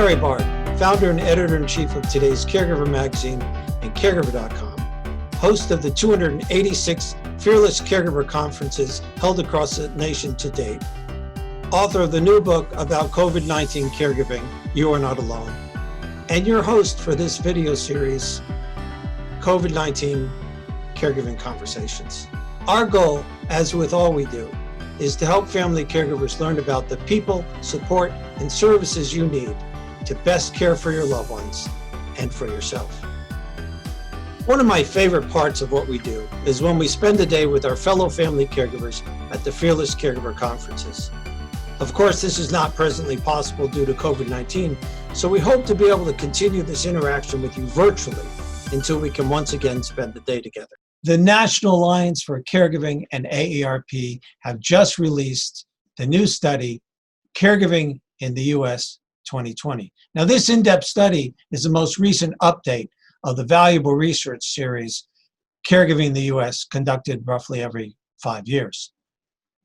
Larry Bard, founder and editor-in-chief of today's Caregiver magazine and Caregiver.com, host of the 286 Fearless Caregiver conferences held across the nation to date, author of the new book about COVID-19 caregiving, You Are Not Alone, and your host for this video series, COVID-19 Caregiving Conversations. Our goal, as with all we do, is to help family caregivers learn about the people, support, and services you need to best care for your loved ones and for yourself. One of my favorite parts of what we do is when we spend a day with our fellow family caregivers at the Fearless Caregiver conferences. Of course, this is not presently possible due to COVID-19, so we hope to be able to continue this interaction with you virtually until we can once again spend the day together. The National Alliance for Caregiving and AARP have just released the new study, Caregiving in the U.S. 2020. Now, this in-depth study is the most recent update of the valuable research series, Caregiving in the U.S., conducted roughly every 5 years.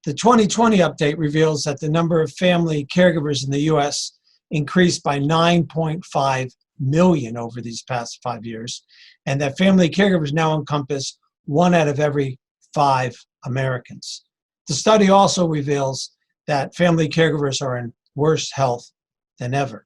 The 2020 update reveals that the number of family caregivers in the U.S. increased by 9.5 million over these past 5 years, and that family caregivers now encompass 1 out of every 5 Americans. The study also reveals that family caregivers are in worse health than ever.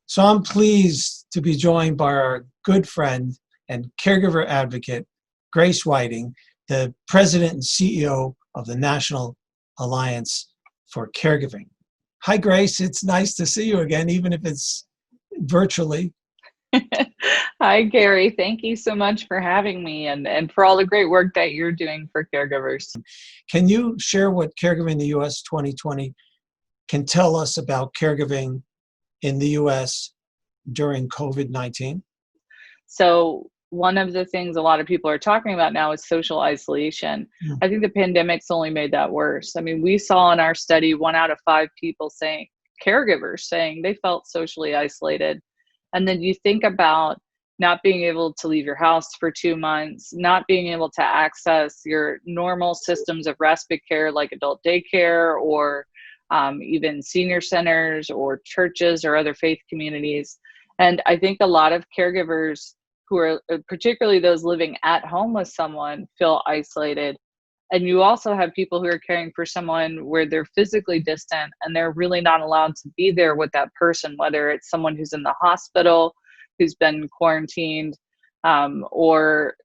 So I'm pleased to be joined by our good friend and caregiver advocate, Grace Whiting, the president and CEO of the National Alliance for Caregiving. Hi, Grace. It's nice to see you again, even if it's virtually. Hi, Gary. Thank you so much for having me and for all the great work that you're doing for caregivers. Can you share what Caregiving in the U.S. 2020 can tell us about caregiving in the U.S. during COVID-19? So one of the things a lot of people are talking about now is social isolation. I think the pandemic's only made that worse. I mean, we saw in our study 1 out of 5 people caregivers saying they felt socially isolated. And then you think about not being able to leave your house for 2 months, not being able to access your normal systems of respite care like adult daycare or even senior centers or churches or other faith communities. And I think a lot of caregivers who are, particularly those living at home with someone, feel isolated. And you also have people who are caring for someone where they're physically distant and they're really not allowed to be there with that person, whether it's someone who's in the hospital, who's been quarantined, or,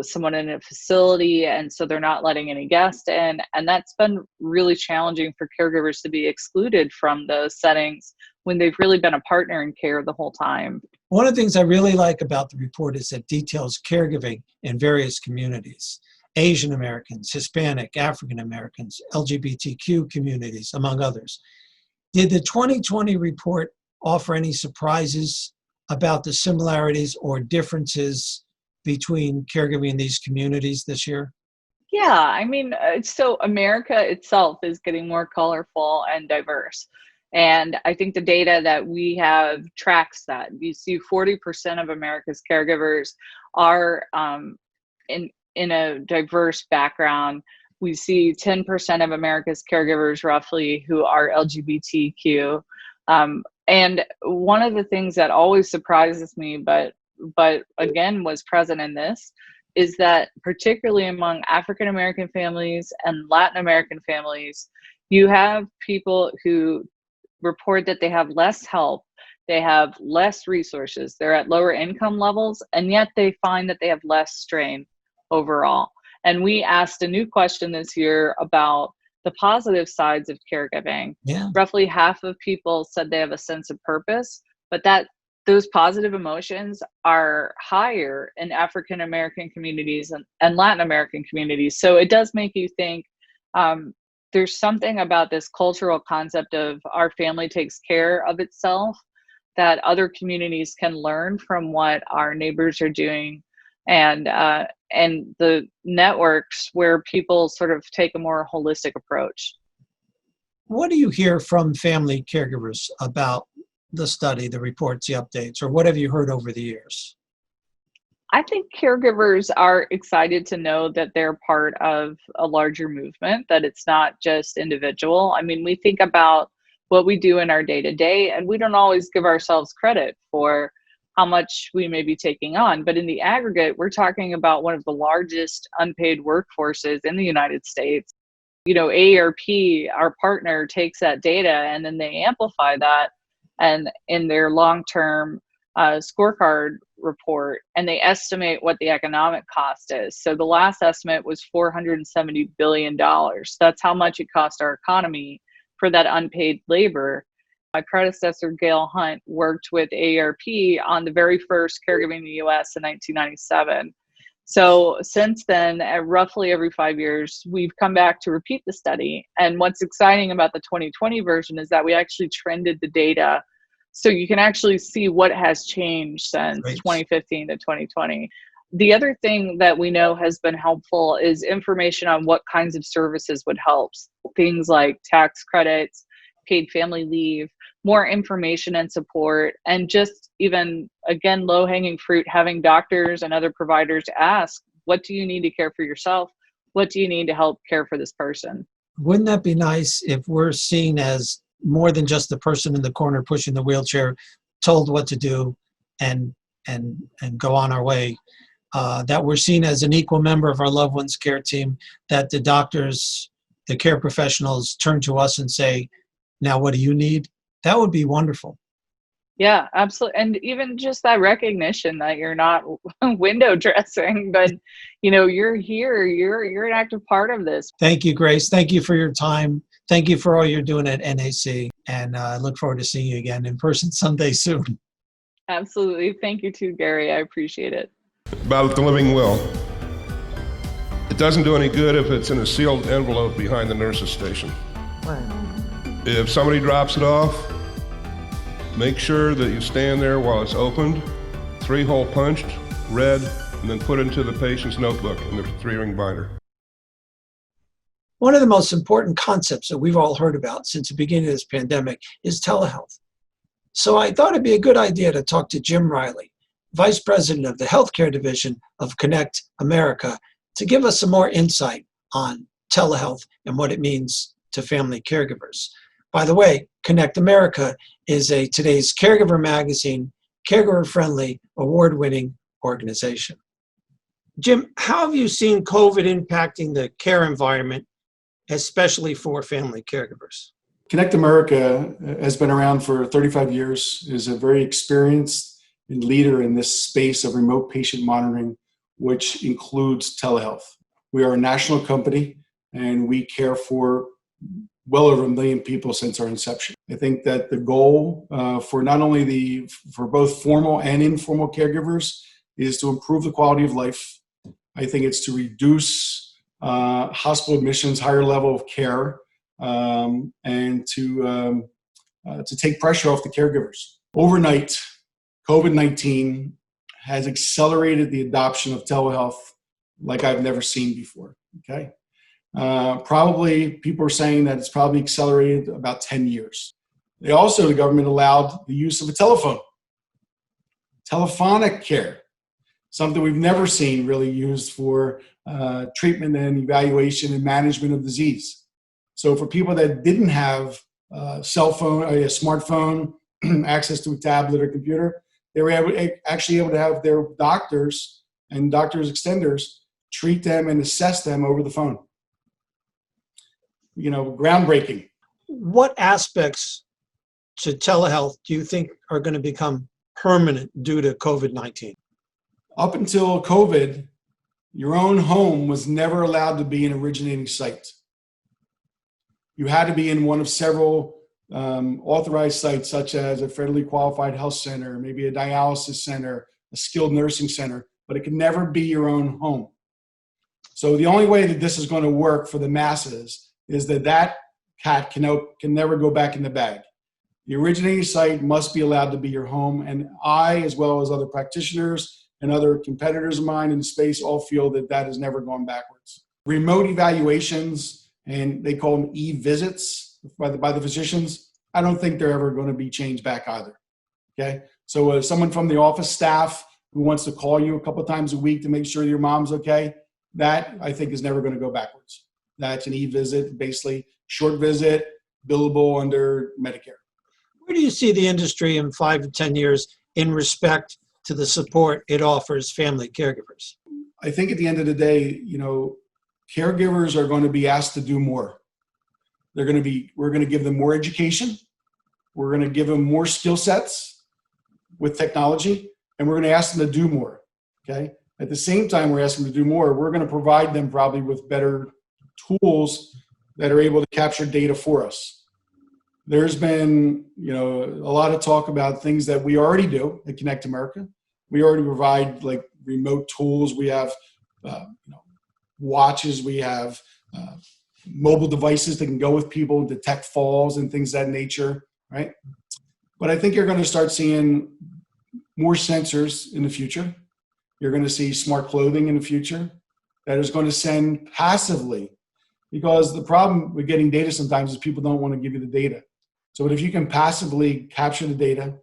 someone in a facility. And so they're not letting any guests in. And that's been really challenging for caregivers to be excluded from those settings when they've really been a partner in care the whole time. One of the things I really like about the report is it details caregiving in various communities. Asian Americans, Hispanic, African Americans, LGBTQ communities, among others. Did the 2020 report offer any surprises about the similarities or differences between caregiving in these communities this year? Yeah, I mean, so America itself is getting more colorful and diverse. And I think the data that we have tracks that. You see 40% of America's caregivers are in a diverse background. We see 10% of America's caregivers roughly who are LGBTQ. And one of the things that always surprises me, but again was present in this, is that particularly among African American families and Latin American families, you have people who report that they have less help, they have less resources, they're at lower income levels, and yet they find that they have less strain overall. And we asked a new question this year about the positive sides of caregiving. Yeah. Roughly half of people said they have a sense of purpose, but those positive emotions are higher in African American communities and Latin American communities. So it does make you think there's something about this cultural concept of our family takes care of itself that other communities can learn from what our neighbors are doing, and the networks where people sort of take a more holistic approach. What do you hear from family caregivers about the study, the reports, the updates, or what have you heard over the years? I think caregivers are excited to know that they're part of a larger movement, that it's not just individual. I mean, we think about what we do in our day to day. And we don't always give ourselves credit for how much we may be taking on. But in the aggregate, we're talking about one of the largest unpaid workforces in the United States. AARP, our partner, takes that data and then they amplify that and in their long-term scorecard report, and they estimate what the economic cost is. So the last estimate was $470 billion. That's how much it cost our economy for that unpaid labor. My predecessor, Gail Hunt, worked with AARP on the very first Caregiving in the US in 1997. So since then, roughly every 5 years, we've come back to repeat the study. And what's exciting about the 2020 version is that we actually trended the data. So you can actually see what has changed since 2015 to 2020. The other thing that we know has been helpful is information on what kinds of services would help. Things like tax credits, paid family leave, more information and support, and just even, again, low-hanging fruit, having doctors and other providers ask, what do you need to care for yourself? What do you need to help care for this person? Wouldn't that be nice if we're seen as more than just the person in the corner pushing the wheelchair, told what to do and go on our way, that we're seen as an equal member of our loved ones' care team, that the doctors, the care professionals turn to us and say, now what do you need? That would be wonderful. Yeah, absolutely. And even just that recognition that you're not window dressing, but you're here, you're an active part of this. Thank you, Grace. Thank you for your time. Thank you for all you're doing at NAC. And I look forward to seeing you again in person someday soon. Absolutely. Thank you too, Gary. I appreciate it. About the living will. It doesn't do any good if it's in a sealed envelope behind the nurse's station. If somebody drops it off, make sure that you stand there while it's opened, 3-hole punched, read, and then put into the patient's notebook in the 3-ring binder. One of the most important concepts that we've all heard about since the beginning of this pandemic is telehealth. So I thought it'd be a good idea to talk to Jim Riley, Vice President of the Healthcare Division of Connect America, to give us some more insight on telehealth and what it means to family caregivers. By the way, Connect America is today's Caregiver magazine, caregiver-friendly, award-winning organization. Jim, how have you seen COVID impacting the care environment, especially for family caregivers? Connect America has been around for 35 years, is a very experienced leader in this space of remote patient monitoring, which includes telehealth. We are a national company, and we care for well over 1 million people since our inception. I think that the goal for not only for both formal and informal caregivers is to improve the quality of life. I think it's to reduce hospital admissions, higher level of care, and to take pressure off the caregivers. Overnight, COVID-19 has accelerated the adoption of telehealth like I've never seen before. Okay. Probably people are saying that it's probably accelerated about 10 years. The government allowed the use of a telephone, telephonic care, something we've never seen really used for treatment and evaluation and management of disease. So for people that didn't have a cell phone, a smartphone, access to a tablet or computer, they were actually able to have their doctors and doctors' extenders treat them and assess them over the phone. Groundbreaking. What aspects to telehealth do you think are going to become permanent due to COVID-19? Up until COVID, your own home was never allowed to be an originating site. You had to be in one of several authorized sites, such as a federally qualified health center, maybe a dialysis center, a skilled nursing center, but it could never be your own home. So the only way that this is going to work for the masses is that cat can never go back in the bag. The originating site must be allowed to be your home. And I, as well as other practitioners and other competitors of mine in the space, all feel that is never going backwards. Remote evaluations, and they call them e-visits by the physicians, I don't think they're ever going to be changed back either. Okay, so someone from the office staff who wants to call you a couple of times a week to make sure your mom's okay, that I think is never going to go backwards. That's an e-visit, basically short visit, billable under Medicare. Where do you see the industry in 5 to 10 years in respect to the support it offers family caregivers? I think at the end of the day, caregivers are going to be asked to do more. We're going to give them more education. We're going to give them more skill sets with technology, and we're going to ask them to do more. Okay. At the same time, we're asking them to do more. We're going to provide them probably with better tools that are able to capture data for us. There's been, a lot of talk about things that we already do at Connect America. We already provide like remote tools. We have, watches. We have mobile devices that can go with people, detect falls and things of that nature, right? But I think you're going to start seeing more sensors in the future. You're going to see smart clothing in the future that is going to send passively, because the problem with getting data sometimes is people don't want to give you the data. So if you can passively capture the data,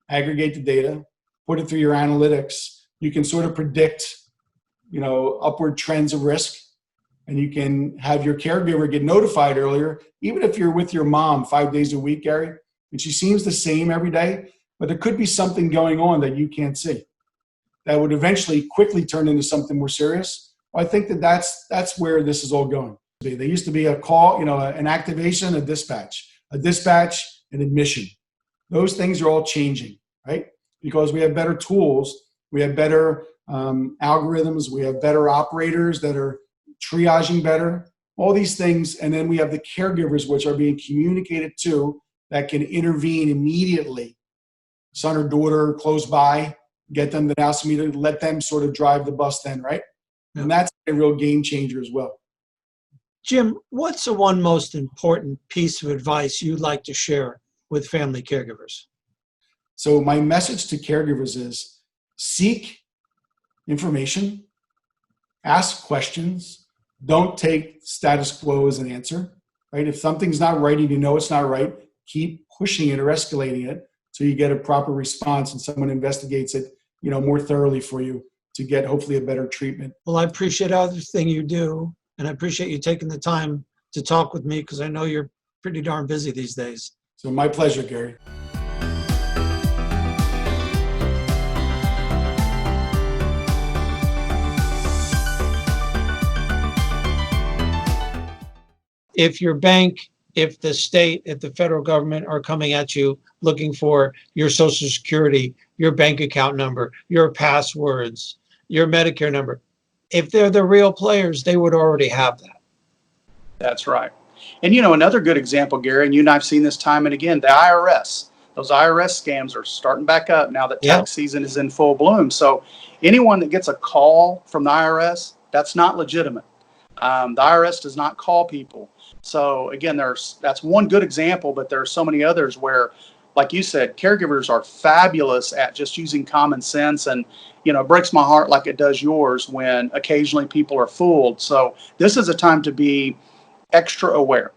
aggregate the data, put it through your analytics, you can sort of predict, upward trends of risk, and you can have your caregiver get notified earlier, even if you're with your mom 5 days a week, Gary, and she seems the same every day, but there could be something going on that you can't see that would eventually quickly turn into something more serious. Well, I think that's where this is all going. There used to be a call, an activation, a dispatch, an admission. Those things are all changing, right? Because we have better tools, we have better algorithms, we have better operators that are triaging better, all these things. And then we have the caregivers, which are being communicated to, that can intervene immediately. Son or daughter close by, get them to the house immediately, let them sort of drive the bus then, right? And that's a real game changer as well. Jim, what's the one most important piece of advice you'd like to share with family caregivers? So my message to caregivers is seek information, ask questions, don't take status quo as an answer, right? If something's not right and it's not right, keep pushing it or escalating it so you get a proper response and someone investigates it, more thoroughly for you to get hopefully a better treatment. Well, I appreciate everything you do, and I appreciate you taking the time to talk with me, because I know you're pretty darn busy these days. So my pleasure, Gary. If your bank, if the state, if the federal government are coming at you looking for your Social Security, your bank account number, your passwords, your Medicare number, if they're the real players, they would already have that. That's right. And another good example, Gary, and you and I've seen this time and again, the IRS. Those IRS scams are starting back up now that tax season is in full bloom. So anyone that gets a call from the IRS, that's not legitimate. The IRS does not call people. So again, that's one good example, but there are so many others where, like you said, caregivers are fabulous at just using common sense, and it breaks my heart like it does yours when occasionally people are fooled. So this is a time to be extra aware.